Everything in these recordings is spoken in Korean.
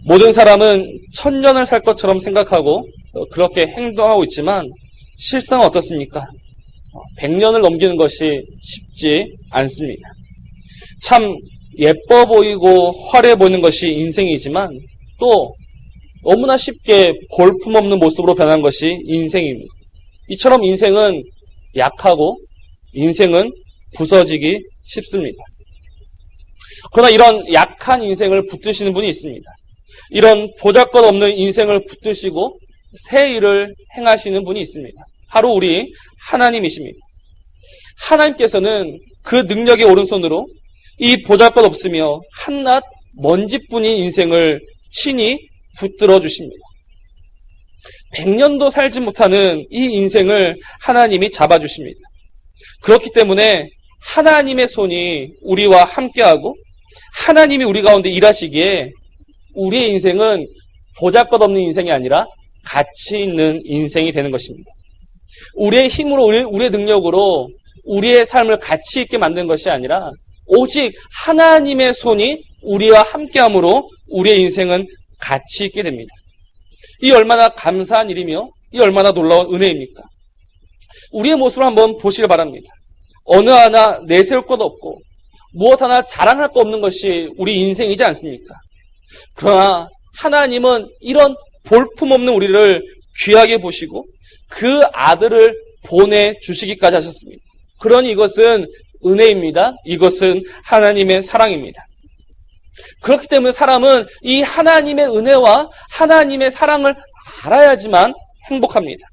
모든 사람은 천년을 살 것처럼 생각하고 그렇게 행동하고 있지만 실상은 어떻습니까? 100년을 넘기는 것이 쉽지 않습니다. 참 예뻐 보이고 화려해 보이는 것이 인생이지만 또 너무나 쉽게 볼품없는 모습으로 변한 것이 인생입니다. 이처럼 인생은 약하고 인생은 부서지기 쉽습니다. 그러나 이런 약한 인생을 붙드시는 분이 있습니다. 이런 보잘것없는 인생을 붙드시고 새 일을 행하시는 분이 있습니다. 바로 우리 하나님이십니다. 하나님께서는 그 능력의 오른손으로 이 보잘것없으며 한낱 먼지뿐인 인생을 친히 붙들어 주십니다. 100년도 살지 못하는 이 인생을 하나님이 잡아주십니다. 그렇기 때문에 하나님의 손이 우리와 함께하고 하나님이 우리 가운데 일하시기에 우리의 인생은 보잘것없는 인생이 아니라 가치 있는 인생이 되는 것입니다. 우리의 힘으로 우리의 능력으로 우리의 삶을 가치 있게 만든 것이 아니라 오직 하나님의 손이 우리와 함께함으로 우리의 인생은 가치 있게 됩니다. 이 얼마나 감사한 일이며 이 얼마나 놀라운 은혜입니까? 우리의 모습을 한번 보시길 바랍니다. 어느 하나 내세울 것 없고 무엇 하나 자랑할 것 없는 것이 우리 인생이지 않습니까? 그러나 하나님은 이런 볼품없는 우리를 귀하게 보시고 그 아들을 보내주시기까지 하셨습니다. 그러니 이것은 은혜입니다. 이것은 하나님의 사랑입니다. 그렇기 때문에 사람은 이 하나님의 은혜와 하나님의 사랑을 알아야지만 행복합니다.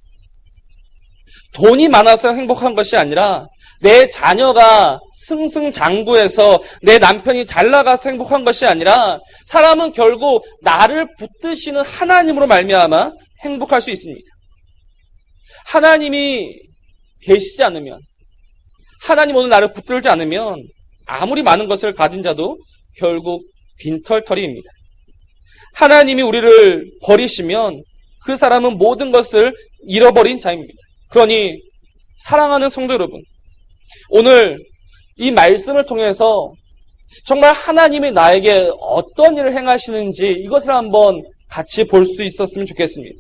돈이 많아서 행복한 것이 아니라 내 자녀가 승승장구해서 내 남편이 잘 나가서 행복한 것이 아니라 사람은 결국 나를 붙드시는 하나님으로 말미암아 행복할 수 있습니다. 하나님이 계시지 않으면, 하나님 오늘 나를 붙들지 않으면 아무리 많은 것을 가진 자도 결국 빈털터리입니다. 하나님이 우리를 버리시면 그 사람은 모든 것을 잃어버린 자입니다. 그러니 사랑하는 성도 여러분, 오늘 이 말씀을 통해서 정말 하나님이 나에게 어떤 일을 행하시는지 이것을 한번 같이 볼 수 있었으면 좋겠습니다.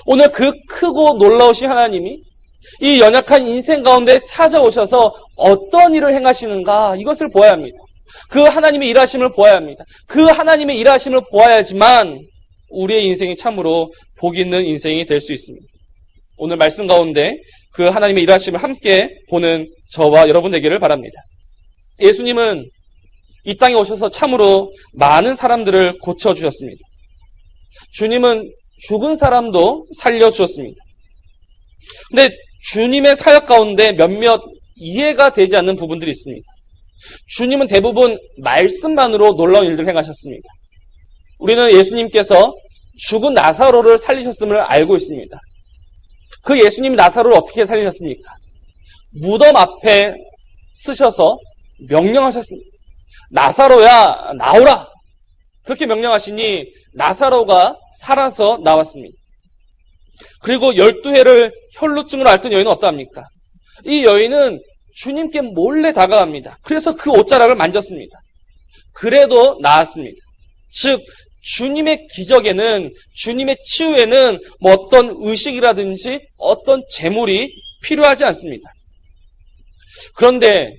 오늘 그 크고 놀라우신 하나님이 이 연약한 인생 가운데 찾아오셔서 어떤 일을 행하시는가 이것을 보아야 합니다. 그 하나님의 일하심을 보아야 합니다. 그 하나님의 일하심을 보아야지만 우리의 인생이 참으로 복 있는 인생이 될 수 있습니다. 오늘 말씀 가운데 그 하나님의 일하심을 함께 보는 저와 여러분 되기를 바랍니다. 예수님은 이 땅에 오셔서 참으로 많은 사람들을 고쳐주셨습니다. 주님은 죽은 사람도 살려주셨습니다. 근데 주님의 사역 가운데 몇몇 이해가 되지 않는 부분들이 있습니다. 주님은 대부분 말씀만으로 놀라운 일들을 행하셨습니다. 우리는 예수님께서 죽은 나사로를 살리셨음을 알고 있습니다. 그 예수님이 나사로를 어떻게 살리셨습니까? 무덤 앞에 쓰셔서 명령하셨습니다. 나사로야 나오라! 그렇게 명령하시니 나사로가 살아서 나왔습니다. 그리고 12회를 혈루증으로 앓던 여인은 어떠합니까? 이 여인은 주님께 몰래 다가갑니다. 그래서 그 옷자락을 만졌습니다. 그래도 나았습니다. 즉 주님의 기적에는, 주님의 치유에는 뭐 어떤 의식이라든지 어떤 재물이 필요하지 않습니다. 그런데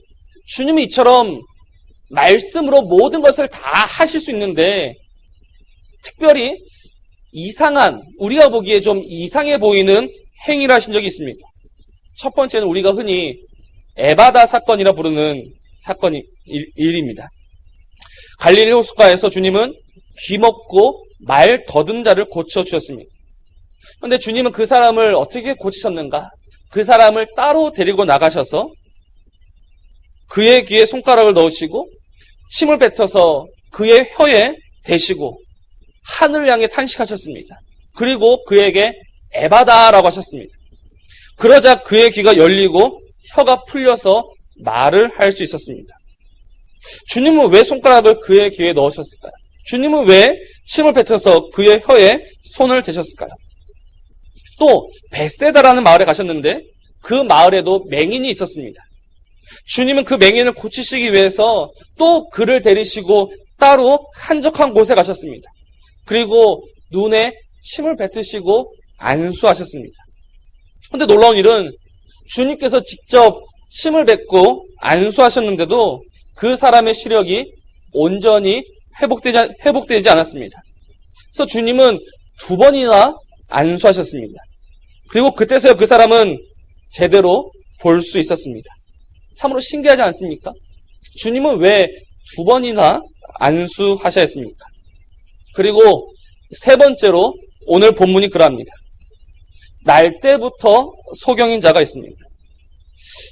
주님이 이처럼 말씀으로 모든 것을 다 하실 수 있는데 특별히 이상한, 우리가 보기에 좀 이상해 보이는 행위를 하신 적이 있습니다. 첫 번째는 우리가 흔히 에바다 사건이라 부르는 일입니다. 갈릴리 호숫가에서 주님은 귀먹고 말 더듬 자를 고쳐주셨습니다. 그런데 주님은 그 사람을 어떻게 고치셨는가? 그 사람을 따로 데리고 나가셔서 그의 귀에 손가락을 넣으시고 침을 뱉어서 그의 혀에 대시고 하늘을 향해 탄식하셨습니다. 그리고 그에게 에바다라고 하셨습니다. 그러자 그의 귀가 열리고 혀가 풀려서 말을 할 수 있었습니다. 주님은 왜 손가락을 그의 귀에 넣으셨을까요? 주님은 왜 침을 뱉어서 그의 혀에 손을 대셨을까요? 또 베세다라는 마을에 가셨는데 그 마을에도 맹인이 있었습니다. 주님은 그 맹인을 고치시기 위해서 또 그를 데리시고 따로 한적한 곳에 가셨습니다. 그리고 눈에 침을 뱉으시고 안수하셨습니다. 근데 놀라운 일은 주님께서 직접 침을 뱉고 안수하셨는데도 그 사람의 시력이 온전히 회복되지 않았습니다. 그래서 주님은 2번이나 안수하셨습니다. 그리고 그때서야 그 사람은 제대로 볼 수 있었습니다. 참으로 신기하지 않습니까? 주님은 왜 2번이나 안수하셔야 했습니까? 그리고 3번째로 오늘 본문이 그러합니다. 날 때부터 소경인 자가 있습니다.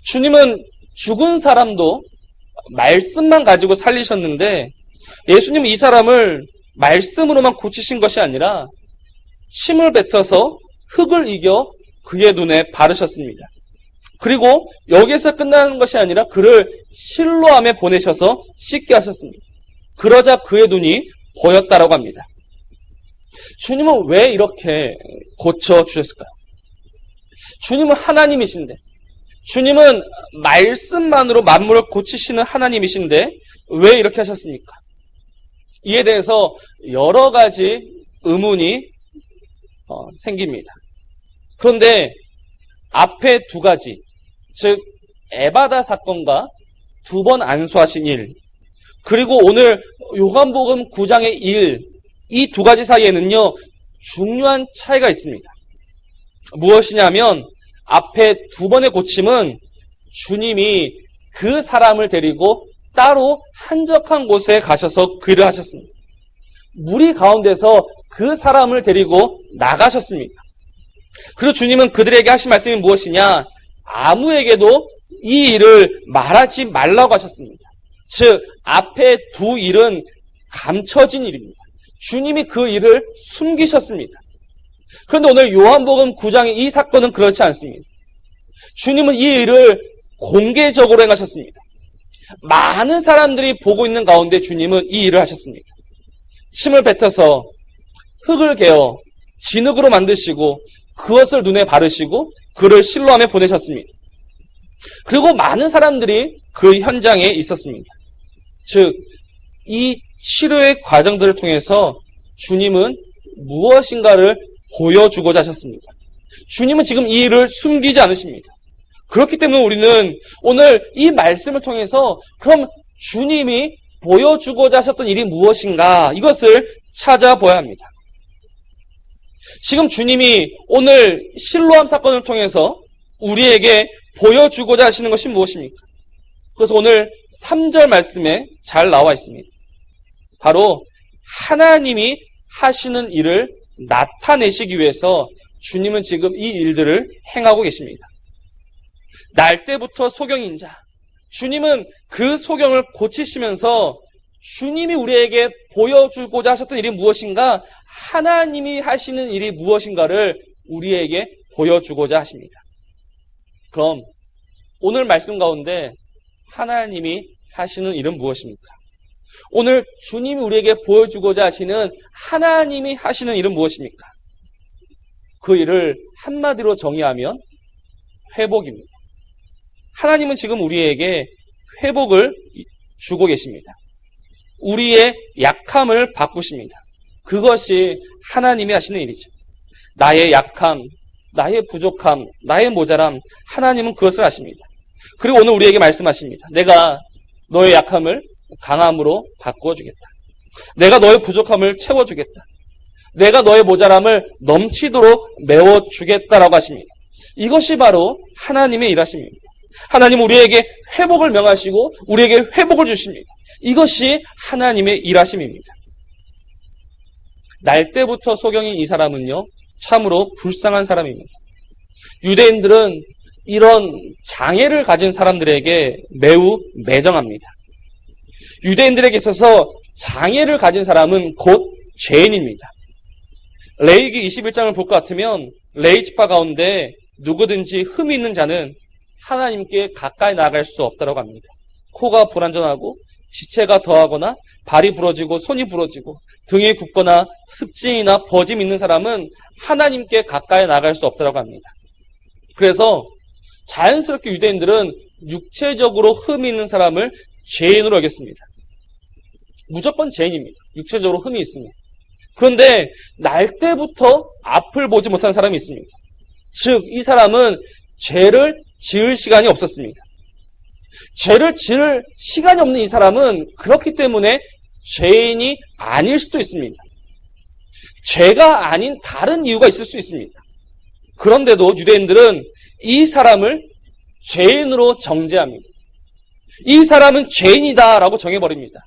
주님은 죽은 사람도 말씀만 가지고 살리셨는데 예수님은 이 사람을 말씀으로만 고치신 것이 아니라 침을 뱉어서 흙을 이겨 그의 눈에 바르셨습니다. 그리고 여기에서 끝나는 것이 아니라 그를 실로암에 보내셔서 씻게 하셨습니다. 그러자 그의 눈이 보였다라고 합니다. 주님은 왜 이렇게 고쳐주셨을까요? 주님은 하나님이신데, 주님은 말씀만으로 만물을 고치시는 하나님이신데 왜 이렇게 하셨습니까? 이에 대해서 여러 가지 의문이 생깁니다. 그런데 앞에 2가지, 즉 에바다 사건과 2번 안수하신 일, 그리고 오늘 요한복음 9장의 일, 이 2가지 사이에는요 중요한 차이가 있습니다. 무엇이냐면 앞에 2번의 고침은 주님이 그 사람을 데리고 따로 한적한 곳에 가셔서 그 일을 하셨습니다. 무리 가운데서 그 사람을 데리고 나가셨습니다. 그리고 주님은 그들에게 하신 말씀이 무엇이냐? 아무에게도 이 일을 말하지 말라고 하셨습니다. 즉 앞에 2 일은 감춰진 일입니다. 주님이 그 일을 숨기셨습니다. 그런데 오늘 요한복음 9장의 이 사건은 그렇지 않습니다. 주님은 이 일을 공개적으로 행하셨습니다. 많은 사람들이 보고 있는 가운데 주님은 이 일을 하셨습니다. 침을 뱉어서 흙을 개어 진흙으로 만드시고 그것을 눈에 바르시고 그를 실로암에 보내셨습니다. 그리고 많은 사람들이 그 현장에 있었습니다. 즉, 이 치료의 과정들을 통해서 주님은 무엇인가를 보여주고자 하셨습니다. 주님은 지금 이 일을 숨기지 않으십니다. 그렇기 때문에 우리는 오늘 이 말씀을 통해서 그럼 주님이 보여주고자 하셨던 일이 무엇인가 이것을 찾아봐야 합니다. 지금 주님이 오늘 실로암 사건을 통해서 우리에게 보여주고자 하시는 것이 무엇입니까? 그래서 오늘 3절 말씀에 잘 나와 있습니다. 바로 하나님이 하시는 일을 나타내시기 위해서 주님은 지금 이 일들을 행하고 계십니다. 날 때부터 소경인 자, 주님은 그 소경을 고치시면서 주님이 우리에게 보여주고자 하셨던 일이 무엇인가, 하나님이 하시는 일이 무엇인가를 우리에게 보여주고자 하십니다. 그럼 오늘 말씀 가운데 하나님이 하시는 일은 무엇입니까? 오늘 주님이 우리에게 보여주고자 하시는 하나님이 하시는 일은 무엇입니까? 그 일을 한마디로 정의하면 회복입니다. 하나님은 지금 우리에게 회복을 주고 계십니다. 우리의 약함을 바꾸십니다. 그것이 하나님이 하시는 일이죠. 나의 약함, 나의 부족함, 나의 모자람, 하나님은 그것을 아십니다. 그리고 오늘 우리에게 말씀하십니다. 내가 너의 약함을 강함으로 바꿔주겠다. 내가 너의 부족함을 채워주겠다. 내가 너의 모자람을 넘치도록 메워주겠다라고 하십니다. 이것이 바로 하나님의 일하심입니다. 하나님 우리에게 회복을 명하시고 우리에게 회복을 주십니다. 이것이 하나님의 일하심입니다. 날 때부터 소경인 이 사람은요, 참으로 불쌍한 사람입니다. 유대인들은 이런 장애를 가진 사람들에게 매우 매정합니다. 유대인들에게 있어서 장애를 가진 사람은 곧 죄인입니다. 레위기 21장을 볼 것 같으면 레위 지파 가운데 누구든지 흠이 있는 자는 하나님께 가까이 나갈 수 없다고 합니다. 코가 불완전하고 지체가 더하거나 발이 부러지고 손이 부러지고 등이 굽거나 습진이나 버짐 있는 사람은 하나님께 가까이 나갈 수 없다고 합니다. 그래서 자연스럽게 유대인들은 육체적으로 흠이 있는 사람을 죄인으로 여겼습니다. 무조건 죄인입니다. 육체적으로 흠이 있으면. 그런데 날 때부터 앞을 보지 못한 사람이 있습니다. 즉, 이 사람은 죄를 지을 시간이 없었습니다. 죄를 지을 시간이 없는 이 사람은 그렇기 때문에 죄인이 아닐 수도 있습니다. 죄가 아닌 다른 이유가 있을 수 있습니다. 그런데도 유대인들은 이 사람을 죄인으로 정죄합니다. 이 사람은 죄인이다라고 정해버립니다.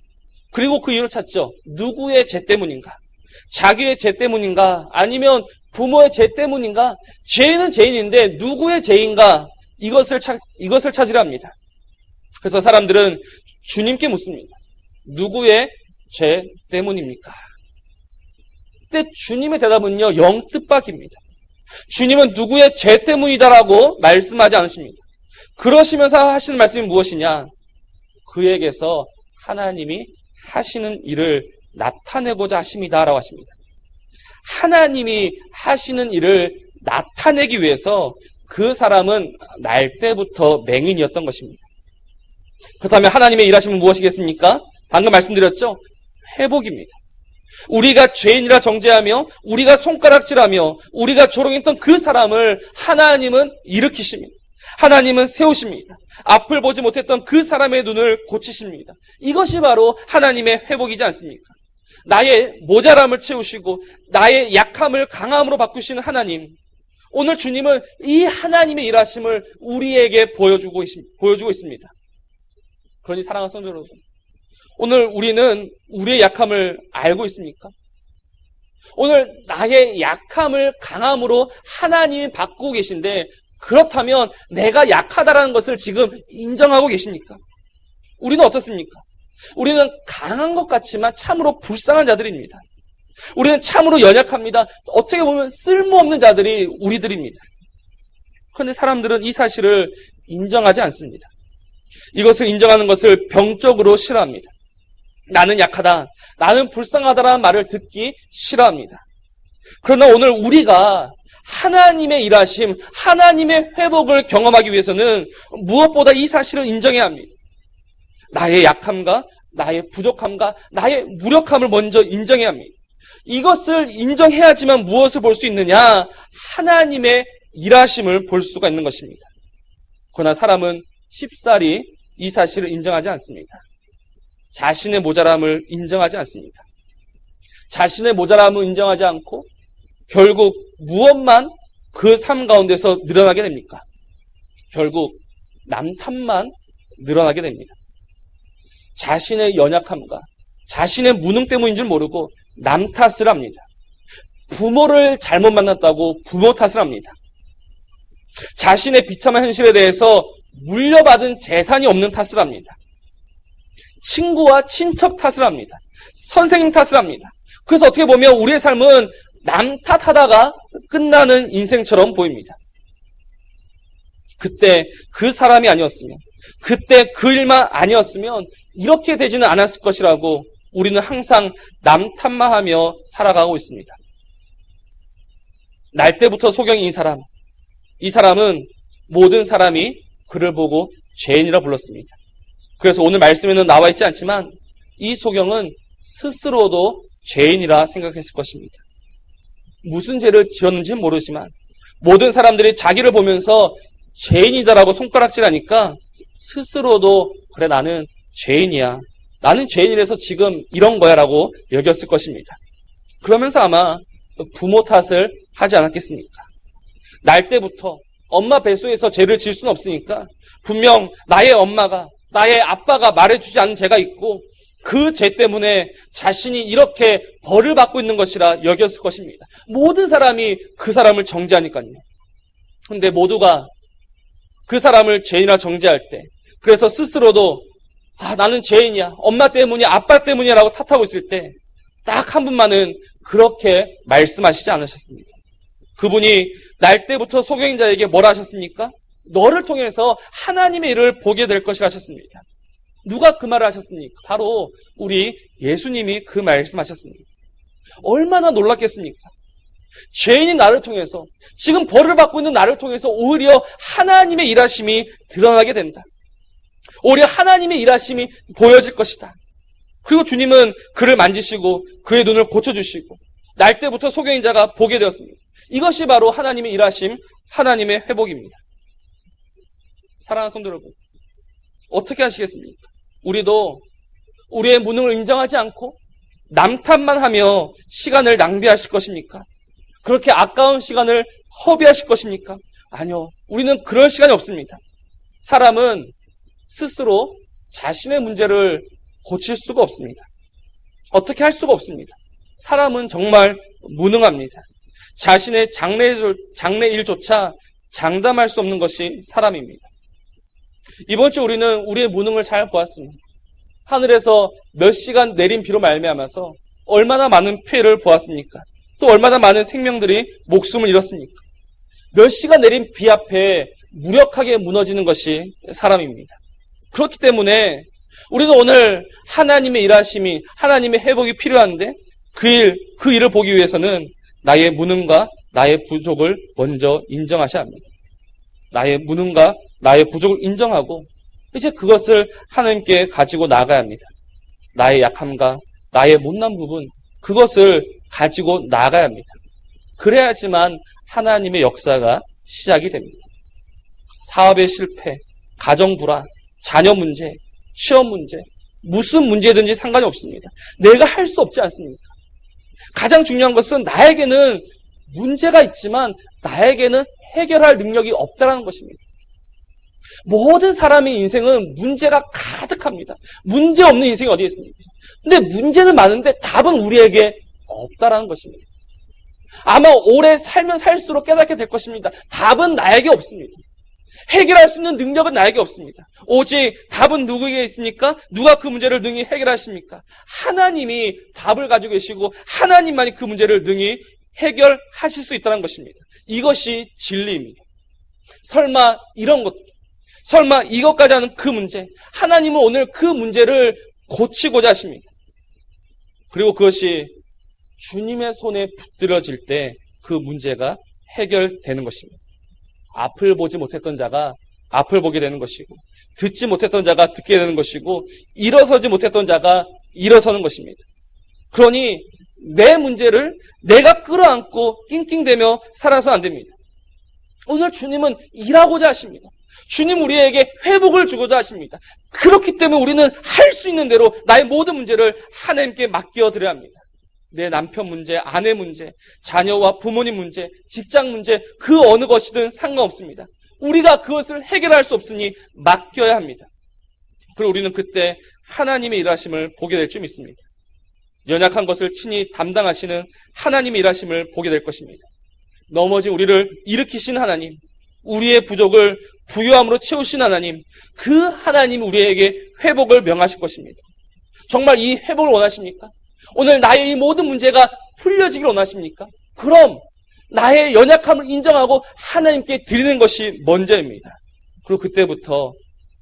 그리고 그 이유를 찾죠. 누구의 죄 때문인가? 자기의 죄 때문인가? 아니면 부모의 죄 때문인가? 죄인은 죄인인데 누구의 죄인가? 이것을 찾으려 합니다. 그래서 사람들은 주님께 묻습니다. 누구의 죄 때문입니까? 그때 주님의 대답은요, 영뜻밖입니다. 주님은 누구의 죄 때문이다라고 말씀하지 않으십니다. 그러시면서 하시는 말씀이 무엇이냐? 그에게서 하나님이 하시는 일을 나타내고자 하십니다라고 하십니다. 하나님이 하시는 일을 나타내기 위해서 그 사람은 날 때부터 맹인이었던 것입니다. 그렇다면 하나님의 일하심은 무엇이겠습니까? 방금 말씀드렸죠? 회복입니다. 우리가 죄인이라 정죄하며 우리가 손가락질하며 우리가 조롱했던 그 사람을 하나님은 일으키십니다. 하나님은 세우십니다. 앞을 보지 못했던 그 사람의 눈을 고치십니다. 이것이 바로 하나님의 회복이지 않습니까? 나의 모자람을 채우시고 나의 약함을 강함으로 바꾸시는 하나님. 오늘 주님은 이 하나님의 일하심을 우리에게 보여주고 있습니다. 그러니 사랑하는 성도 여러분, 오늘 우리는 우리의 약함을 알고 있습니까? 오늘 나의 약함을 강함으로 하나님이 바꾸고 계신데, 그렇다면 내가 약하다라는 것을 지금 인정하고 계십니까? 우리는 어떻습니까? 우리는 강한 것 같지만 참으로 불쌍한 자들입니다. 우리는 참으로 연약합니다. 어떻게 보면 쓸모없는 자들이 우리들입니다. 그런데 사람들은 이 사실을 인정하지 않습니다. 이것을 인정하는 것을 병적으로 싫어합니다. 나는 약하다, 나는 불쌍하다라는 말을 듣기 싫어합니다. 그러나 오늘 우리가 하나님의 일하심, 하나님의 회복을 경험하기 위해서는 무엇보다 이 사실을 인정해야 합니다. 나의 약함과 나의 부족함과 나의 무력함을 먼저 인정해야 합니다. 이것을 인정해야지만 무엇을 볼 수 있느냐? 하나님의 일하심을 볼 수가 있는 것입니다. 그러나 사람은 쉽사리 이 사실을 인정하지 않습니다. 자신의 모자람을 인정하지 않습니다. 자신의 모자람을 인정하지 않고 결국 무엇만 그 삶 가운데서 늘어나게 됩니까? 결국 남 탓만 늘어나게 됩니다. 자신의 연약함과 자신의 무능 때문인 줄 모르고 남 탓을 합니다. 부모를 잘못 만났다고 부모 탓을 합니다. 자신의 비참한 현실에 대해서 물려받은 재산이 없는 탓을 합니다. 친구와 친척 탓을 합니다. 선생님 탓을 합니다. 그래서 어떻게 보면 우리의 삶은 남 탓하다가 끝나는 인생처럼 보입니다. 그때 그 사람이 아니었으면, 그때 그 일만 아니었으면 이렇게 되지는 않았을 것이라고 우리는 항상 남 탓만 하며 살아가고 있습니다. 날 때부터 소경이 이 사람은 모든 사람이 그를 보고 죄인이라 불렀습니다. 그래서 오늘 말씀에는 나와 있지 않지만 이 소경은 스스로도 죄인이라 생각했을 것입니다. 무슨 죄를 지었는지는 모르지만 모든 사람들이 자기를 보면서 죄인이다라고 손가락질하니까 스스로도 그래, 나는 죄인이야, 나는 죄인이라서 지금 이런 거야 라고 여겼을 것입니다. 그러면서 아마 부모 탓을 하지 않았겠습니까? 날 때부터 엄마 뱃속에서 죄를 지을 수는 없으니까 분명 나의 엄마가, 나의 아빠가 말해주지 않은 죄가 있고 그 죄 때문에 자신이 이렇게 벌을 받고 있는 것이라 여겼을 것입니다. 모든 사람이 그 사람을 정죄하니까요. 그런데 모두가 그 사람을 죄인이라 정죄할 때, 그래서 스스로도 나는 죄인이야, 엄마 때문이야, 아빠 때문이야 라고 탓하고 있을 때 딱 한 분만은 그렇게 말씀하시지 않으셨습니다. 그분이 날 때부터 소경인 자에게 뭐라 하셨습니까? 너를 통해서 하나님의 일을 보게 될 것이라 하셨습니다. 누가 그 말을 하셨습니까? 바로 우리 예수님이 그 말씀하셨습니다. 얼마나 놀랐겠습니까? 죄인인 나를 통해서, 지금 벌을 받고 있는 나를 통해서 오히려 하나님의 일하심이 드러나게 된다. 오히려 하나님의 일하심이 보여질 것이다. 그리고 주님은 그를 만지시고 그의 눈을 고쳐주시고 날 때부터 소경인자가 보게 되었습니다. 이것이 바로 하나님의 일하심, 하나님의 회복입니다. 사랑하는 성도 여러분, 어떻게 하시겠습니까? 우리도 우리의 무능을 인정하지 않고 남 탓만 하며 시간을 낭비하실 것입니까? 그렇게 아까운 시간을 허비하실 것입니까? 아니요. 우리는 그럴 시간이 없습니다. 사람은 스스로 자신의 문제를 고칠 수가 없습니다. 어떻게 할 수가 없습니다. 사람은 정말 무능합니다. 자신의 장래 일조차 장담할 수 없는 것이 사람입니다. 이번 주 우리는 우리의 무능을 잘 보았습니다. 하늘에서 몇 시간 내린 비로 말미암아서 얼마나 많은 피해를 보았습니까? 또 얼마나 많은 생명들이 목숨을 잃었습니까? 몇 시간 내린 비 앞에 무력하게 무너지는 것이 사람입니다. 그렇기 때문에 우리는 오늘 하나님의 일하심이, 하나님의 회복이 필요한데 그 일을 보기 위해서는 나의 무능과 나의 부족을 먼저 인정하셔야 합니다. 나의 무능과 나의 부족을 인정하고 이제 그것을 하나님께 가지고 나가야 합니다. 나의 약함과 나의 못난 부분, 그것을 가지고 나가야 합니다. 그래야지만 하나님의 역사가 시작이 됩니다. 사업의 실패, 가정 불화, 자녀 문제, 취업 문제, 무슨 문제든지 상관이 없습니다. 내가 할 수 없지 않습니까? 가장 중요한 것은 나에게는 문제가 있지만 나에게는 해결할 능력이 없다는 것입니다. 모든 사람의 인생은 문제가 가득합니다. 문제 없는 인생이 어디에 있습니까? 근데 문제는 많은데 답은 우리에게 없다라는 것입니다. 아마 오래 살면 살수록 깨닫게 될 것입니다. 답은 나에게 없습니다. 해결할 수 있는 능력은 나에게 없습니다. 오직 답은 누구에게 있습니까? 누가 그 문제를 능히 해결하십니까? 하나님이 답을 가지고 계시고 하나님만이 그 문제를 능히 해결하실 수 있다는 것입니다. 이것이 진리입니다. 설마 이런 것, 설마 이것까지 하는 그 문제, 하나님은 오늘 그 문제를 고치고자 하십니다. 그리고 그것이 주님의 손에 붙들어질 때 그 문제가 해결되는 것입니다. 앞을 보지 못했던 자가 앞을 보게 되는 것이고, 듣지 못했던 자가 듣게 되는 것이고, 일어서지 못했던 자가 일어서는 것입니다. 그러니 내 문제를 내가 끌어안고 낑낑대며 살아서 안 됩니다. 오늘 주님은 일하고자 하십니다. 주님 우리에게 회복을 주고자 하십니다. 그렇기 때문에 우리는 할 수 있는 대로 나의 모든 문제를 하나님께 맡겨드려야 합니다. 내 남편 문제, 아내 문제, 자녀와 부모님 문제, 직장 문제, 그 어느 것이든 상관없습니다. 우리가 그것을 해결할 수 없으니 맡겨야 합니다. 그리고 우리는 그때 하나님의 일하심을 보게 될 줄 믿습니다. 연약한 것을 친히 담당하시는 하나님의 일하심을 보게 될 것입니다. 넘어진 우리를 일으키신 하나님, 우리의 부족을 부요함으로 채우신 하나님, 그 하나님이 우리에게 회복을 명하실 것입니다. 정말 이 회복을 원하십니까? 오늘 나의 이 모든 문제가 풀려지길 원하십니까? 그럼 나의 연약함을 인정하고 하나님께 드리는 것이 먼저입니다. 그리고 그때부터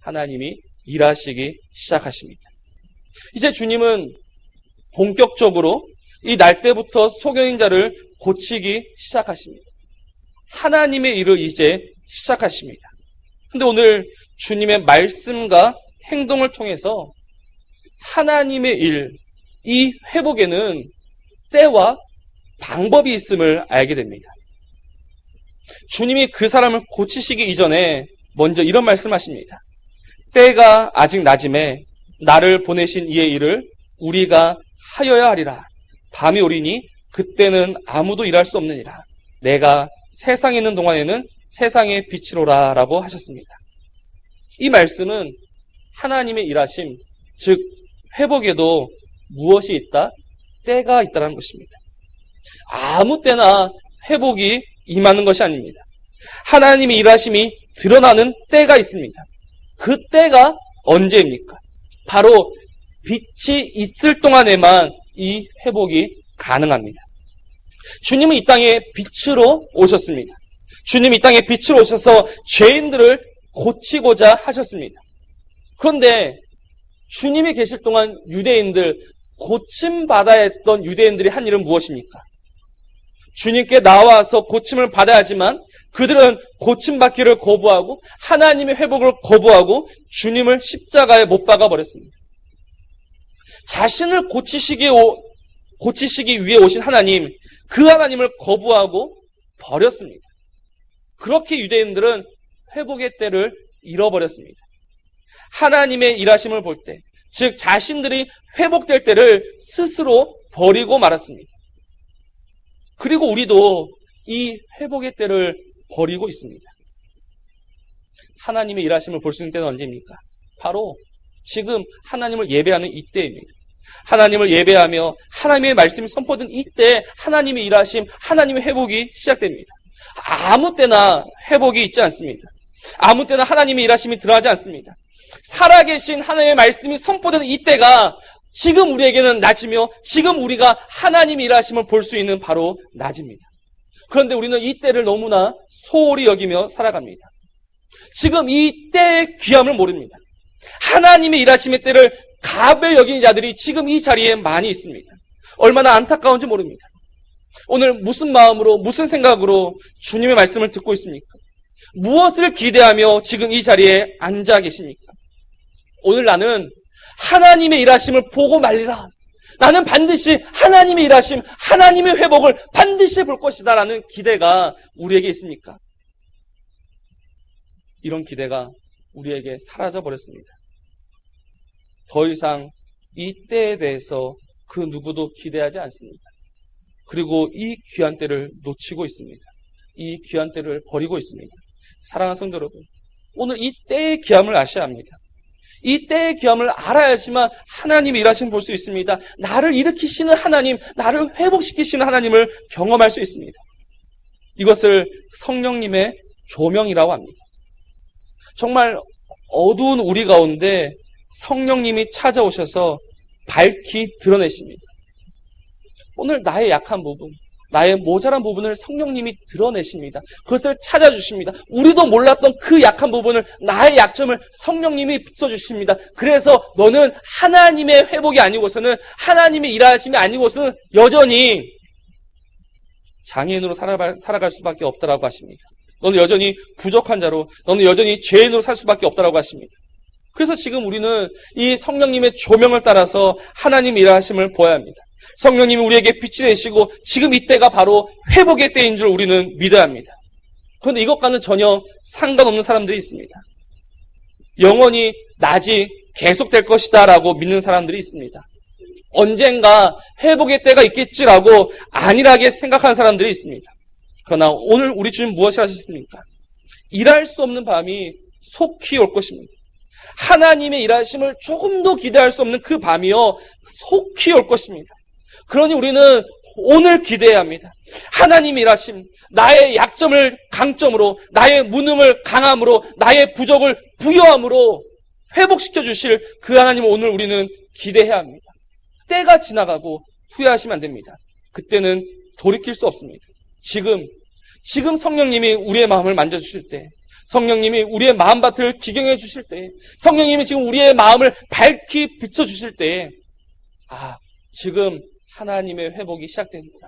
하나님이 일하시기 시작하십니다. 이제 주님은 본격적으로 이 날 때부터 소경인 자를 고치기 시작하십니다. 하나님의 일을 이제 시작하십니다. 근데 오늘 주님의 말씀과 행동을 통해서 하나님의 일, 이 회복에는 때와 방법이 있음을 알게 됩니다. 주님이 그 사람을 고치시기 이전에 먼저 이런 말씀하십니다. 때가 아직 낮음에 나를 보내신 이의 일을 우리가 하여야 하리라. 밤이 오리니 그때는 아무도 일할 수 없느니라. 내가 세상에 있는 동안에는 세상의 빛이로라 라고 하셨습니다. 이 말씀은 하나님의 일하심, 즉 회복에도 무엇이 있다? 때가 있다는 것입니다. 아무 때나 회복이 임하는 것이 아닙니다. 하나님의 일하심이 드러나는 때가 있습니다. 그 때가 언제입니까? 바로 빛이 있을 동안에만 이 회복이 가능합니다. 주님은 이 땅에 빛으로 오셨습니다. 주님이 이 땅에 빛으로 오셔서 죄인들을 고치고자 하셨습니다. 그런데 주님이 계실 동안 유대인들, 고침받아야 했던 유대인들이 한 일은 무엇입니까? 주님께 나와서 고침을 받아야 하지만 그들은 고침받기를 거부하고 하나님의 회복을 거부하고 주님을 십자가에 못 박아 버렸습니다. 자신을 고치시기에 고치시기 위해 오신 하나님, 그 하나님을 거부하고 버렸습니다. 그렇게 유대인들은 회복의 때를 잃어버렸습니다. 하나님의 일하심을 볼 때, 즉 자신들이 회복될 때를 스스로 버리고 말았습니다. 그리고 우리도 이 회복의 때를 버리고 있습니다. 하나님의 일하심을 볼 수 있는 때는 언제입니까? 바로 지금 하나님을 예배하는 이때입니다. 하나님을 예배하며 하나님의 말씀이 선포된 이때 하나님의 일하심, 하나님의 회복이 시작됩니다. 아무 때나 회복이 있지 않습니다. 아무 때나 하나님의 일하심이 드러나지 않습니다. 살아계신 하나님의 말씀이 선포되는 이때가 지금 우리에게는 낮이며 지금 우리가 하나님의 일하심을 볼 수 있는 바로 낮입니다. 그런데 우리는 이 때를 너무나 소홀히 여기며 살아갑니다. 지금 이 때의 귀함을 모릅니다. 하나님의 일하심의 때를 가벼이 여기는 자들이 지금 이 자리에 많이 있습니다. 얼마나 안타까운지 모릅니다. 오늘 무슨 마음으로, 무슨 생각으로 주님의 말씀을 듣고 있습니까? 무엇을 기대하며 지금 이 자리에 앉아 계십니까? 오늘 나는 하나님의 일하심을 보고 말리라. 나는 반드시 하나님의 일하심, 하나님의 회복을 반드시 볼 것이다 라는 기대가 우리에게 있습니까? 이런 기대가 우리에게 사라져버렸습니다. 더 이상 이 때에 대해서 그 누구도 기대하지 않습니다. 그리고 이 귀한 때를 놓치고 있습니다. 이 귀한 때를 버리고 있습니다. 사랑하는 성도 여러분, 오늘 이 때의 귀함을 아셔야 합니다. 이 때의 귀함을 알아야지만 하나님의 일하심을 볼 수 있습니다. 나를 일으키시는 하나님, 나를 회복시키시는 하나님을 경험할 수 있습니다. 이것을 성령님의 조명이라고 합니다. 정말 어두운 우리 가운데 성령님이 찾아오셔서 밝히 드러내십니다. 오늘 나의 약한 부분, 나의 모자란 부분을 성령님이 드러내십니다. 그것을 찾아주십니다. 우리도 몰랐던 그 약한 부분을, 나의 약점을 성령님이 붙여주십니다. 그래서 너는 하나님의 회복이 아니고서는, 하나님의 일하심이 아니고서는 여전히 장애인으로 살아갈 수밖에 없다라고 하십니다. 너는 여전히 부족한 자로, 너는 여전히 죄인으로 살 수밖에 없다라고 하십니다. 그래서 지금 우리는 이 성령님의 조명을 따라서 하나님의 일하심을 보아야 합니다. 성령님이 우리에게 빛이 되시고 지금 이때가 바로 회복의 때인 줄 우리는 믿어야 합니다. 그런데 이것과는 전혀 상관없는 사람들이 있습니다. 영원히 낮이 계속될 것이다 라고 믿는 사람들이 있습니다. 언젠가 회복의 때가 있겠지라고 안일하게 생각하는 사람들이 있습니다. 그러나 오늘 우리 주님 무엇을 하셨습니까? 일할 수 없는 밤이 속히 올 것입니다. 하나님의 일하심을 조금도 기대할 수 없는 그 밤이요, 속히 올 것입니다. 그러니 우리는 오늘 기대해야 합니다. 하나님의 일하심, 나의 약점을 강점으로, 나의 무능을 강함으로, 나의 부족을 부여함으로 회복시켜 주실 그 하나님을 오늘 우리는 기대해야 합니다. 때가 지나가고 후회하시면 안 됩니다. 그때는 돌이킬 수 없습니다. 지금 성령님이 우리의 마음을 만져주실 때, 성령님이 우리의 마음밭을 기경해 주실 때, 성령님이 지금 우리의 마음을 밝히 비춰주실 때, 지금 하나님의 회복이 시작되는구나.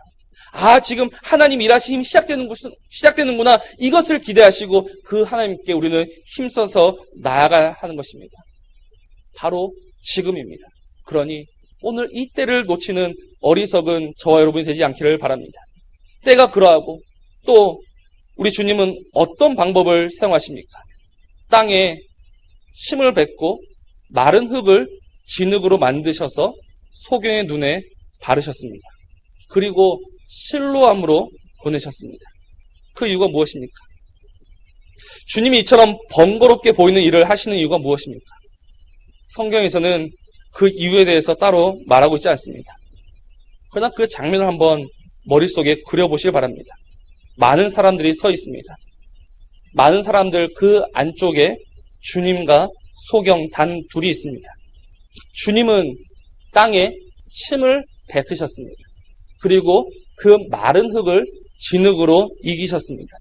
지금 하나님 일하심이 시작되는구나. 이것을 기대하시고 그 하나님께 우리는 힘써서 나아가야 하는 것입니다. 바로 지금입니다. 그러니 오늘 이 때를 놓치는 어리석은 저와 여러분이 되지 않기를 바랍니다. 때가 그러하고 또 우리 주님은 어떤 방법을 사용하십니까? 땅에 침을 뱉고 마른 흙을 진흙으로 만드셔서 소경의 눈에 바르셨습니다. 그리고 실로암으로 보내셨습니다. 그 이유가 무엇입니까? 주님이 이처럼 번거롭게 보이는 일을 하시는 이유가 무엇입니까? 성경에서는 그 이유에 대해서 따로 말하고 있지 않습니다. 그러나 그 장면을 한번 머릿속에 그려보시길 바랍니다. 많은 사람들이 서 있습니다. 많은 사람들 그 안쪽에 주님과 소경 단 둘이 있습니다. 주님은 땅에 침을 뱉으셨습니다. 그리고 그 마른 흙을 진흙으로 이기셨습니다.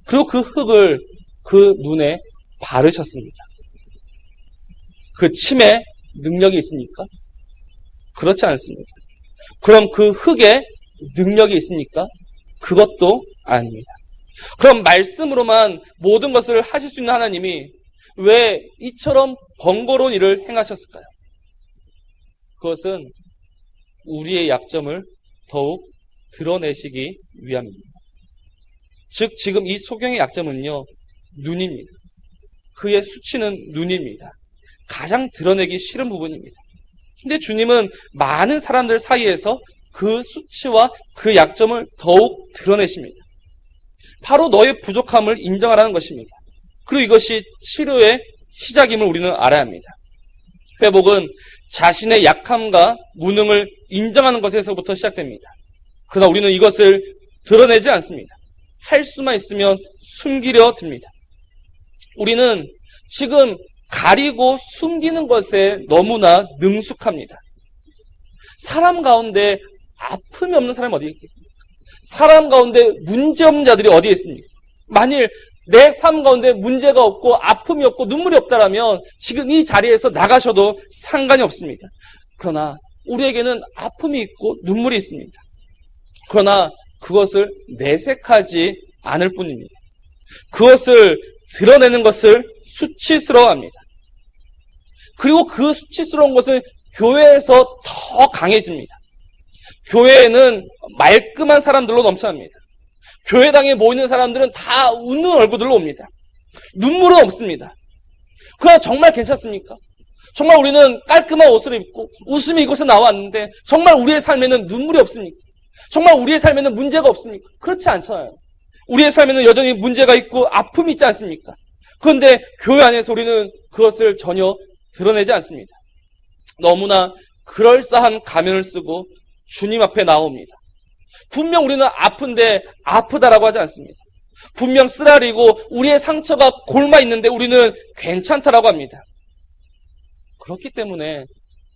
그리고 그 흙을 그 눈에 바르셨습니다. 그 침에 능력이 있습니까? 그렇지 않습니다. 그럼 그 흙에 능력이 있습니까? 그것도 아닙니다. 그럼 말씀으로만 모든 것을 하실 수 있는 하나님이 왜 이처럼 번거로운 일을 행하셨을까요? 그것은 우리의 약점을 더욱 드러내시기 위함입니다. 즉 지금 이 소경의 약점은요, 눈입니다. 그의 수치는 눈입니다. 가장 드러내기 싫은 부분입니다. 근데 주님은 많은 사람들 사이에서 그 수치와 그 약점을 더욱 드러내십니다. 바로 너의 부족함을 인정하라는 것입니다. 그리고 이것이 치료의 시작임을 우리는 알아야 합니다. 회복은 자신의 약함과 무능을 인정하는 것에서부터 시작됩니다. 그러나 우리는 이것을 드러내지 않습니다. 할 수만 있으면 숨기려 듭니다. 우리는 지금 가리고 숨기는 것에 너무나 능숙합니다. 사람 가운데 아픔이 없는 사람이 어디에 있겠습니까? 사람 가운데 문제없는 자들이 어디에 있습니까? 만일 내 삶 가운데 문제가 없고 아픔이 없고 눈물이 없다라면 지금 이 자리에서 나가셔도 상관이 없습니다. 그러나 우리에게는 아픔이 있고 눈물이 있습니다. 그러나 그것을 내색하지 않을 뿐입니다. 그것을 드러내는 것을 수치스러워합니다. 그리고 그 수치스러운 것은 교회에서 더 강해집니다. 교회에는 말끔한 사람들로 넘쳐납니다. 교회당에 모이는 사람들은 다 웃는 얼굴들로 옵니다. 눈물은 없습니다. 그러나 정말 괜찮습니까? 정말 우리는 깔끔한 옷을 입고 웃음이 이곳에 나왔는데 정말 우리의 삶에는 눈물이 없습니까? 정말 우리의 삶에는 문제가 없습니까? 그렇지 않잖아요. 우리의 삶에는 여전히 문제가 있고 아픔이 있지 않습니까? 그런데 교회 안에서 우리는 그것을 전혀 드러내지 않습니다. 너무나 그럴싸한 가면을 쓰고 주님 앞에 나옵니다. 분명 우리는 아픈데 아프다라고 하지 않습니다. 분명 쓰라리고 우리의 상처가 골마 있는데 우리는 괜찮다라고 합니다. 그렇기 때문에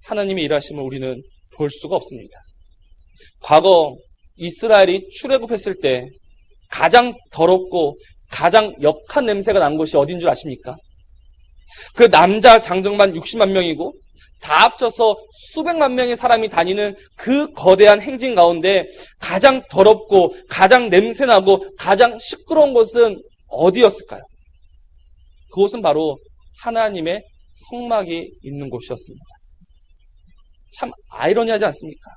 하나님의 일하심을 우리는 볼 수가 없습니다. 과거 이스라엘이 출애굽했을 때 가장 더럽고 가장 역한 냄새가 난 곳이 어딘 줄 아십니까? 그 남자 장정만 60만 명이고 다 합쳐서 수백만 명의 사람이 다니는 그 거대한 행진 가운데 가장 더럽고 가장 냄새나고 가장 시끄러운 곳은 어디였을까요? 그곳은 바로 하나님의 성막이 있는 곳이었습니다. 참 아이러니하지 않습니까?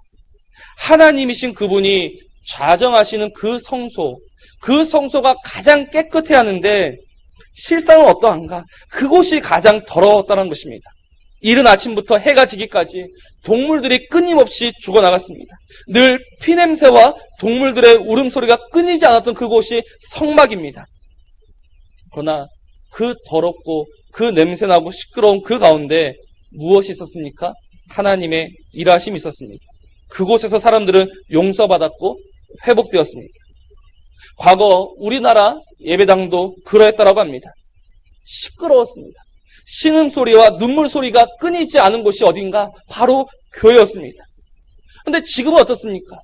하나님이신 그분이 좌정하시는 그 성소가 가장 깨끗해야 하는데 실상은 어떠한가? 그곳이 가장 더러웠다는 것입니다. 이른 아침부터 해가 지기까지 동물들이 끊임없이 죽어나갔습니다. 늘 피냄새와 동물들의 울음소리가 끊이지 않았던 그곳이 성막입니다. 그러나 그 더럽고 그 냄새나고 시끄러운 그 가운데 무엇이 있었습니까? 하나님의 일하심이 있었습니다. 그곳에서 사람들은 용서받았고 회복되었습니다. 과거 우리나라 예배당도 그러했다라고 합니다. 시끄러웠습니다. 신음소리와 눈물소리가 끊이지 않은 곳이 어딘가? 바로 교회였습니다. 그런데 지금은 어떻습니까?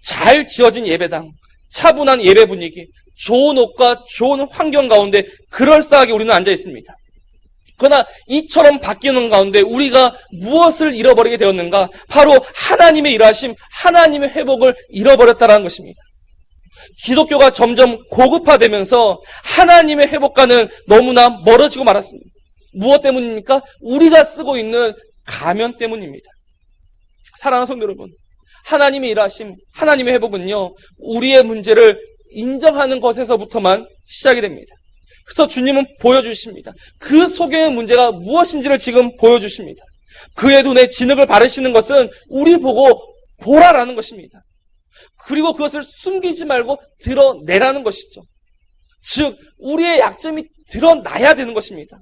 잘 지어진 예배당, 차분한 예배 분위기, 좋은 옷과 좋은 환경 가운데 그럴싸하게 우리는 앉아 있습니다. 그러나 이처럼 바뀌는 가운데 우리가 무엇을 잃어버리게 되었는가? 바로 하나님의 일하심, 하나님의 회복을 잃어버렸다는 것입니다. 기독교가 점점 고급화되면서 하나님의 회복과는 너무나 멀어지고 말았습니다. 무엇 때문입니까? 우리가 쓰고 있는 가면 때문입니다. 사랑하는 성도 여러분, 하나님의 일하심, 하나님의 회복은요, 우리의 문제를 인정하는 것에서부터만 시작이 됩니다. 그래서 주님은 보여주십니다. 그 속의 문제가 무엇인지를 지금 보여주십니다. 그의 눈에 진흙을 바르시는 것은 우리 보고 보라라는 것입니다. 그리고 그것을 숨기지 말고 드러내라는 것이죠. 즉 우리의 약점이 드러나야 되는 것입니다.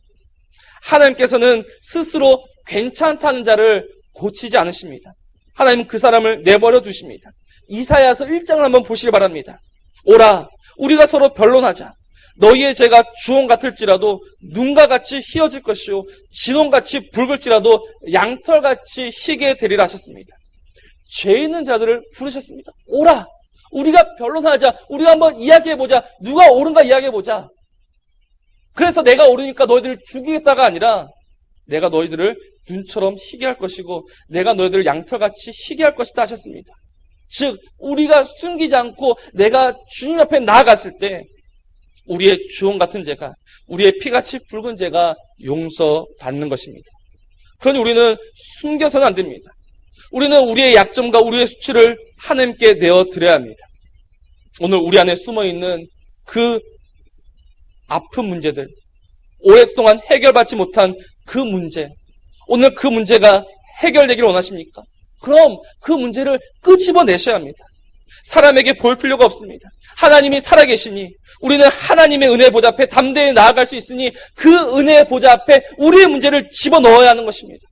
하나님께서는 스스로 괜찮다는 자를 고치지 않으십니다. 하나님은 그 사람을 내버려 두십니다. 이사야서 1장을 한번 보시기 바랍니다. 오라, 우리가 서로 변론하자. 너희의 죄가 주홍 같을지라도 눈과 같이 희어질 것이요 진홍같이 붉을지라도 양털같이 희게 되리라 하셨습니다. 죄 있는 자들을 부르셨습니다. 오라, 우리가 변론하자. 우리가 한번 이야기해보자. 누가 옳은가 이야기해보자. 그래서 내가 옳으니까 너희들을 죽이겠다가 아니라 내가 너희들을 눈처럼 희게 할 것이고 내가 너희들을 양털같이 희게 할 것이다 하셨습니다. 즉 우리가 숨기지 않고 내가 주님 앞에 나아갔을 때 우리의 주홍 같은 죄가, 우리의 피같이 붉은 죄가 용서받는 것입니다. 그러니 우리는 숨겨서는 안 됩니다. 우리는 우리의 약점과 우리의 수치를 하나님께 내어드려야 합니다. 오늘 우리 안에 숨어있는 그 아픈 문제들, 오랫동안 해결받지 못한 그 문제, 오늘 그 문제가 해결되기를 원하십니까? 그럼 그 문제를 끄집어내셔야 합니다. 사람에게 보일 필요가 없습니다. 하나님이 살아계시니 우리는 하나님의 은혜 보좌 앞에 담대히 나아갈 수 있으니 그 은혜 보좌 앞에 우리의 문제를 집어넣어야 하는 것입니다.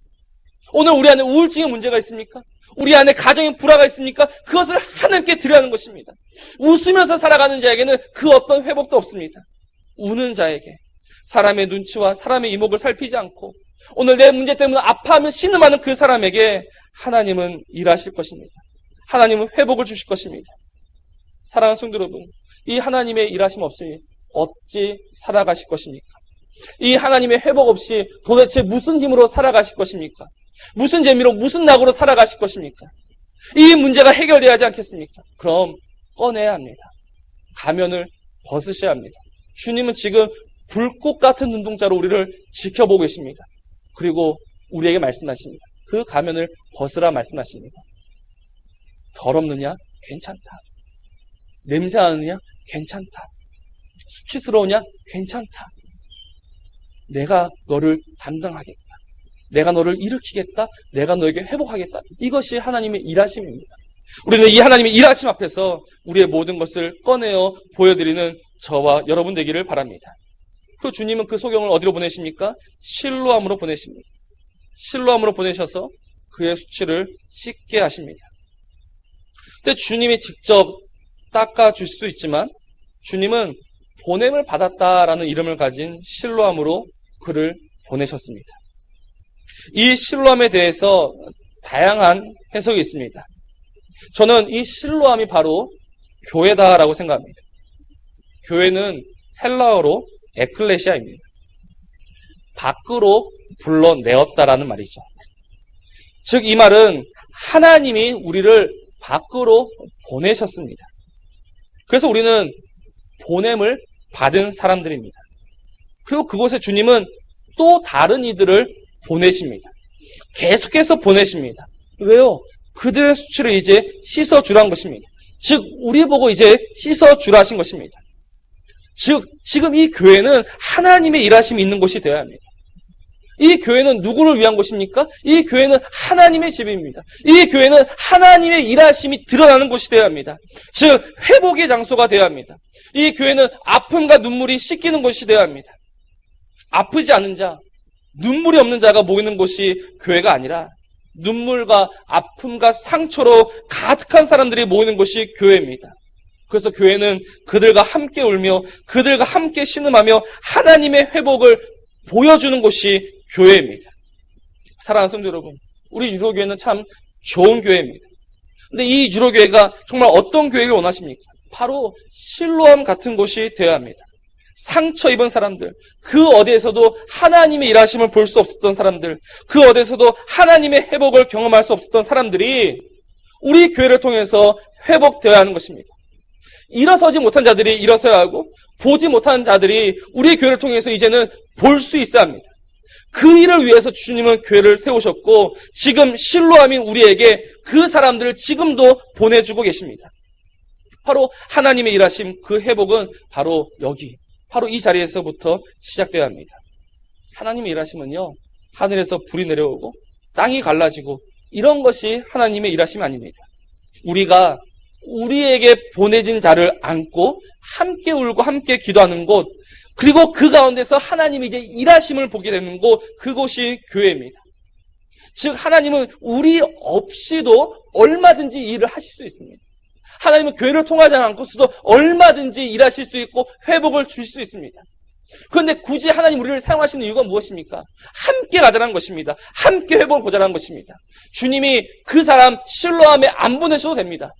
오늘 우리 안에 우울증의 문제가 있습니까? 우리 안에 가정의 불화가 있습니까? 그것을 하나님께 드려야 하는 것입니다. 웃으면서 살아가는 자에게는 그 어떤 회복도 없습니다. 우는 자에게 사람의 눈치와 사람의 이목을 살피지 않고 오늘 내 문제 때문에 아파하며 신음하는 그 사람에게 하나님은 일하실 것입니다. 하나님은 회복을 주실 것입니다. 사랑하는 성도 여러분, 이 하나님의 일하심 없이 어찌 살아가실 것입니까? 이 하나님의 회복 없이 도대체 무슨 힘으로 살아가실 것입니까? 무슨 재미로 무슨 낙으로 살아가실 것입니까? 이 문제가 해결되어야 하지 않겠습니까? 그럼 꺼내야 합니다. 가면을 벗으셔야 합니다. 주님은 지금 불꽃 같은 눈동자로 우리를 지켜보고 계십니다. 그리고 우리에게 말씀하십니다. 그 가면을 벗으라 말씀하십니다. 더럽느냐? 괜찮다. 냄새나느냐? 괜찮다. 수치스러우냐? 괜찮다. 내가 너를 담당하겠다. 내가 너를 일으키겠다. 내가 너에게 회복하겠다. 이것이 하나님의 일하심입니다. 우리는 이 하나님의 일하심 앞에서 우리의 모든 것을 꺼내어 보여드리는 저와 여러분 되기를 바랍니다. 그 주님은 그 소경을 어디로 보내십니까? 실로암으로 보내십니다. 실로암으로 보내셔서 그의 수치를 씻게 하십니다. 근데 주님이 직접 닦아줄 수 있지만 주님은 보냄을 받았다라는 이름을 가진 실로암으로 그를 보내셨습니다. 이 실로암에 대해서 다양한 해석이 있습니다. 저는 이 실로암이 바로 교회다라고 생각합니다. 교회는 헬라어로 에클레시아입니다. 밖으로 불러내었다라는 말이죠. 즉 이 말은 하나님이 우리를 밖으로 보내셨습니다. 그래서 우리는 보냄을 받은 사람들입니다. 그리고 그곳에 주님은 또 다른 이들을 보내십니다. 계속해서 보내십니다. 왜요? 그들의 수치를 이제 씻어주라는 것입니다. 즉 우리 보고 이제 씻어주라 하신 것입니다. 즉 지금 이 교회는 하나님의 일하심이 있는 곳이 되어야 합니다. 이 교회는 누구를 위한 곳입니까? 이 교회는 하나님의 집입니다. 이 교회는 하나님의 일하심이 드러나는 곳이 되어야 합니다. 즉 회복의 장소가 되어야 합니다. 이 교회는 아픔과 눈물이 씻기는 곳이 되어야 합니다. 아프지 않은 자, 눈물이 없는 자가 모이는 곳이 교회가 아니라 눈물과 아픔과 상처로 가득한 사람들이 모이는 곳이 교회입니다. 그래서 교회는 그들과 함께 울며 그들과 함께 신음하며 하나님의 회복을 보여주는 곳이 교회입니다. 사랑하는 성도 여러분, 우리 유로교회는 참 좋은 교회입니다. 근데 이 유로교회가 정말 어떤 교회를 원하십니까? 바로 실로암 같은 곳이 되어야 합니다. 상처 입은 사람들, 그 어디에서도 하나님의 일하심을 볼 수 없었던 사람들, 그 어디에서도 하나님의 회복을 경험할 수 없었던 사람들이 우리 교회를 통해서 회복되어야 하는 것입니다. 일어서지 못한 자들이 일어서야 하고 보지 못한 자들이 우리 교회를 통해서 이제는 볼 수 있어야 합니다. 그 일을 위해서 주님은 교회를 세우셨고 지금 실로암인 우리에게 그 사람들을 지금도 보내주고 계십니다. 바로 하나님의 일하심, 그 회복은 바로 여기, 바로 이 자리에서부터 시작되어야 합니다. 하나님의 일하심은요, 하늘에서 불이 내려오고 땅이 갈라지고 이런 것이 하나님의 일하심이 아닙니다. 우리가 우리에게 보내진 자를 안고 함께 울고 함께 기도하는 곳, 그리고 그 가운데서 하나님이 이제 일하심을 보게 되는 곳, 그곳이 교회입니다. 즉 하나님은 우리 없이도 얼마든지 일을 하실 수 있습니다. 하나님은 교회를 통하지 않고서도 얼마든지 일하실 수 있고 회복을 주실 수 있습니다. 그런데 굳이 하나님 우리를 사용하시는 이유가 무엇입니까? 함께 가자는 것입니다. 함께 회복을 보자는 것입니다. 주님이 그 사람 실로암에 안 보내셔도 됩니다.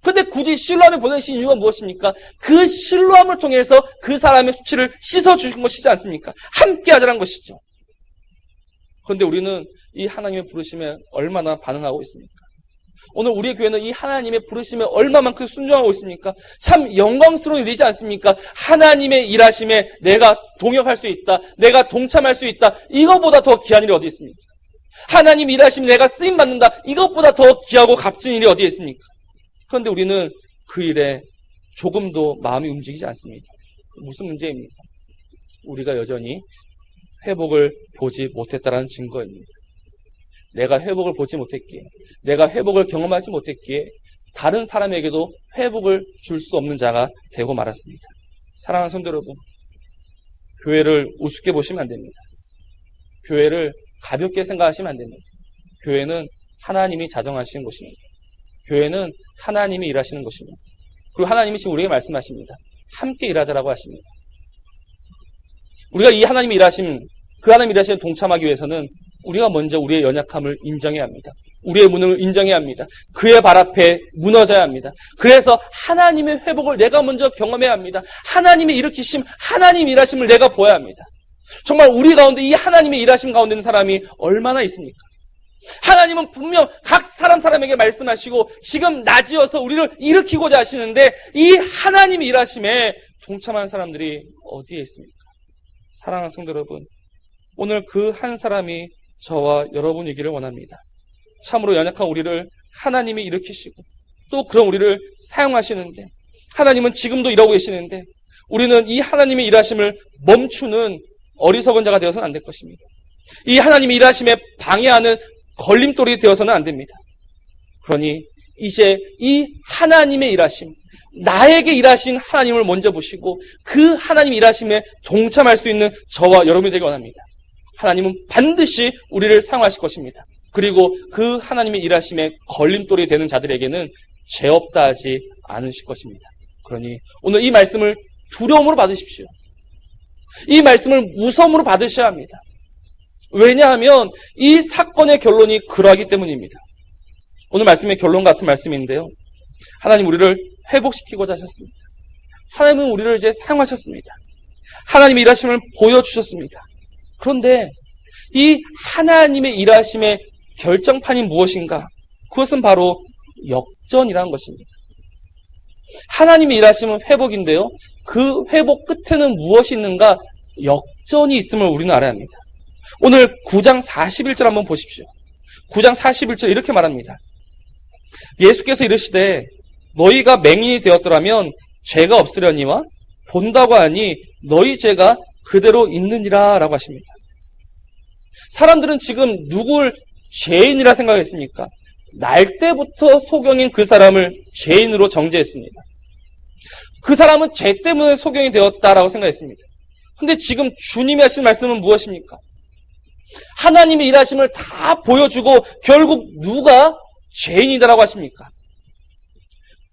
근데 굳이 실로암에 보내신 이유가 무엇입니까? 그 실로암을 통해서 그 사람의 수치를 씻어주신 것이지 않습니까? 함께 하자는 것이죠. 그런데 우리는 이 하나님의 부르심에 얼마나 반응하고 있습니까? 오늘 우리의 교회는 이 하나님의 부르심에 얼마만큼 순종하고 있습니까? 참 영광스러운 일이지 않습니까? 하나님의 일하심에 내가 동역할 수 있다, 내가 동참할 수 있다, 이거보다 더 귀한 일이 어디 있습니까? 하나님 일하시면 내가 쓰임받는다. 이것보다 더 귀하고 값진 일이 어디에 있습니까? 그런데 우리는 그 일에 조금도 마음이 움직이지 않습니다. 무슨 문제입니까? 우리가 여전히 회복을 보지 못했다는 증거입니다. 내가 회복을 보지 못했기에, 내가 회복을 경험하지 못했기에 다른 사람에게도 회복을 줄 수 없는 자가 되고 말았습니다. 사랑하는 성도 여러분, 교회를 우습게 보시면 안 됩니다. 교회를 가볍게 생각하시면 안 됩니다. 교회는 하나님이 자정하시는 곳입니다. 교회는 하나님이 일하시는 곳입니다. 그리고 하나님이 지금 우리에게 말씀하십니다. 함께 일하자라고 하십니다. 우리가 이 하나님의 일하심, 그 하나님 일하심에 동참하기 위해서는 우리가 먼저 우리의 연약함을 인정해야 합니다. 우리의 무능을 인정해야 합니다. 그의 발 앞에 무너져야 합니다. 그래서 하나님의 회복을 내가 먼저 경험해야 합니다. 하나님의 일으키심, 하나님 일하심을 내가 보아야 합니다. 정말 우리 가운데 이 하나님의 일하심 가운데 있는 사람이 얼마나 있습니까? 하나님은 분명 각 사람에게 말씀하시고 지금 나지어서 우리를 일으키고자 하시는데 이 하나님의 일하심에 동참한 사람들이 어디에 있습니까? 사랑하는 성도 여러분, 오늘 그 한 사람이 저와 여러분이기를 원합니다. 참으로 연약한 우리를 하나님이 일으키시고 또 그런 우리를 사용하시는데 하나님은 지금도 일하고 계시는데 우리는 이 하나님의 일하심을 멈추는 어리석은 자가 되어서는 안 될 것입니다. 이 하나님의 일하심에 방해하는 걸림돌이 되어서는 안 됩니다. 그러니 이제 이 하나님의 일하심, 나에게 일하신 하나님을 먼저 보시고 그 하나님 일하심에 동참할 수 있는 저와 여러분이 되기 원합니다. 하나님은 반드시 우리를 사용하실 것입니다. 그리고 그 하나님의 일하심에 걸림돌이 되는 자들에게는 죄 없다 하지 않으실 것입니다. 그러니 오늘 이 말씀을 두려움으로 받으십시오. 이 말씀을 무서움으로 받으셔야 합니다. 왜냐하면 이 사건의 결론이 그러하기 때문입니다. 오늘 말씀의 결론 같은 말씀인데요. 하나님 우리를 회복시키고자 하셨습니다. 하나님은 우리를 이제 사용하셨습니다. 하나님의 일하심을 보여주셨습니다. 그런데 이 하나님의 일하심의 결정판이 무엇인가? 그것은 바로 역전이라는 것입니다. 하나님의 일하심은 회복인데요. 그 회복 끝에는 무엇이 있는가? 역전이 있음을 우리는 알아야 합니다. 오늘 9장 41절 한번 보십시오. 9장 41절 이렇게 말합니다. 예수께서 이르시되 너희가 맹인이 되었더라면 죄가 없으려니와 본다고 하니 너희 죄가 그대로 있느니라 라고 하십니다. 사람들은 지금 누굴 죄인이라 생각했습니까? 날 때부터 소경인 그 사람을 죄인으로 정죄했습니다. 그 사람은 죄 때문에 소경이 되었다라고 생각했습니다. 그런데 지금 주님이 하신 말씀은 무엇입니까? 하나님의 일하심을 다 보여주고 결국 누가 죄인이다라고 하십니까?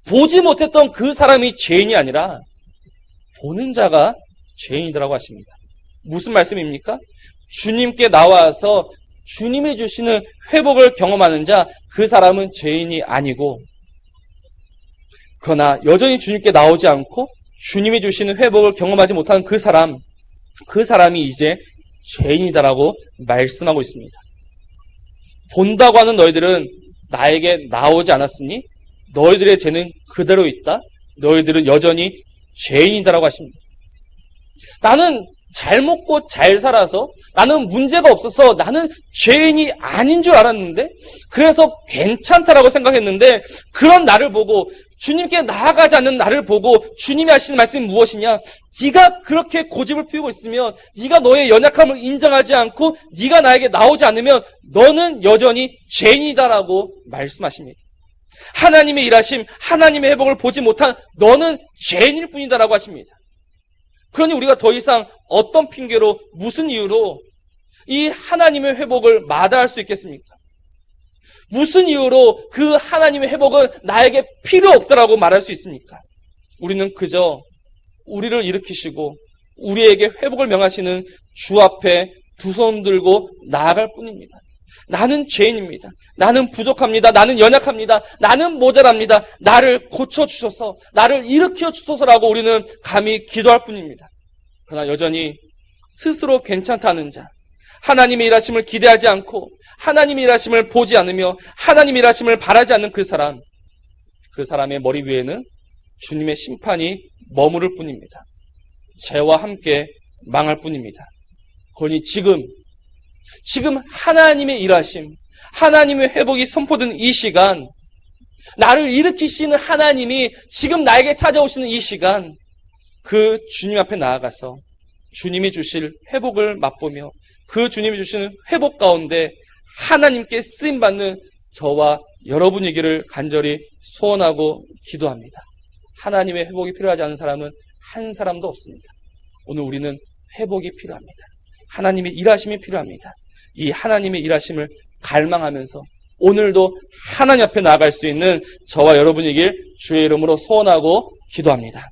보지 못했던 그 사람이 죄인이 아니라 보는 자가 죄인이라고 하십니다. 무슨 말씀입니까? 주님께 나와서 주님이 주시는 회복을 경험하는 자, 그 사람은 죄인이 아니고 그러나 여전히 주님께 나오지 않고 주님이 주시는 회복을 경험하지 못하는 그 사람이 이제 죄인이다라고 말씀하고 있습니다. 본다고 하는 너희들은 나에게 나오지 않았으니 너희들의 죄는 그대로 있다. 너희들은 여전히 죄인이다라고 하십니다. 나는 잘 먹고 잘 살아서 나는 문제가 없어서 나는 죄인이 아닌 줄 알았는데 그래서 괜찮다라고 생각했는데 그런 나를 보고 주님께 나아가지 않는 나를 보고 주님이 하시는 말씀이 무엇이냐? 네가 그렇게 고집을 피우고 있으면 네가 너의 연약함을 인정하지 않고 네가 나에게 나오지 않으면 너는 여전히 죄인이다라고 말씀하십니다. 하나님의 일하심, 하나님의 회복을 보지 못한 너는 죄인일 뿐이다라고 하십니다. 그러니 우리가 더 이상 어떤 핑계로 무슨 이유로 이 하나님의 회복을 마다할 수 있겠습니까? 무슨 이유로 그 하나님의 회복은 나에게 필요 없다라고 말할 수 있습니까? 우리는 그저 우리를 일으키시고 우리에게 회복을 명하시는 주 앞에 두 손 들고 나아갈 뿐입니다. 나는 죄인입니다. 나는 부족합니다. 나는 연약합니다. 나는 모자랍니다. 나를 고쳐주셔서 나를 일으켜 주소서라고 우리는 감히 기도할 뿐입니다. 그러나 여전히 스스로 괜찮다는 자, 하나님의 일하심을 기대하지 않고 하나님의 일하심을 보지 않으며 하나님의 일하심을 바라지 않는 그 사람의 머리 위에는 주님의 심판이 머무를 뿐입니다. 죄와 함께 망할 뿐입니다. 그러니 지금 지금 하나님의 일하심, 하나님의 회복이 선포된 이 시간, 나를 일으키시는 하나님이 지금 나에게 찾아오시는 이 시간, 그 주님 앞에 나아가서 주님이 주실 회복을 맛보며 그 주님이 주시는 회복 가운데 하나님께 쓰임받는 저와 여러분이기를 간절히 소원하고 기도합니다. 하나님의 회복이 필요하지 않은 사람은 한 사람도 없습니다. 오늘 우리는 회복이 필요합니다. 하나님의 일하심이 필요합니다. 이 하나님의 일하심을 갈망하면서 오늘도 하나님 앞에 나아갈 수 있는 저와 여러분이길 주의 이름으로 소원하고 기도합니다.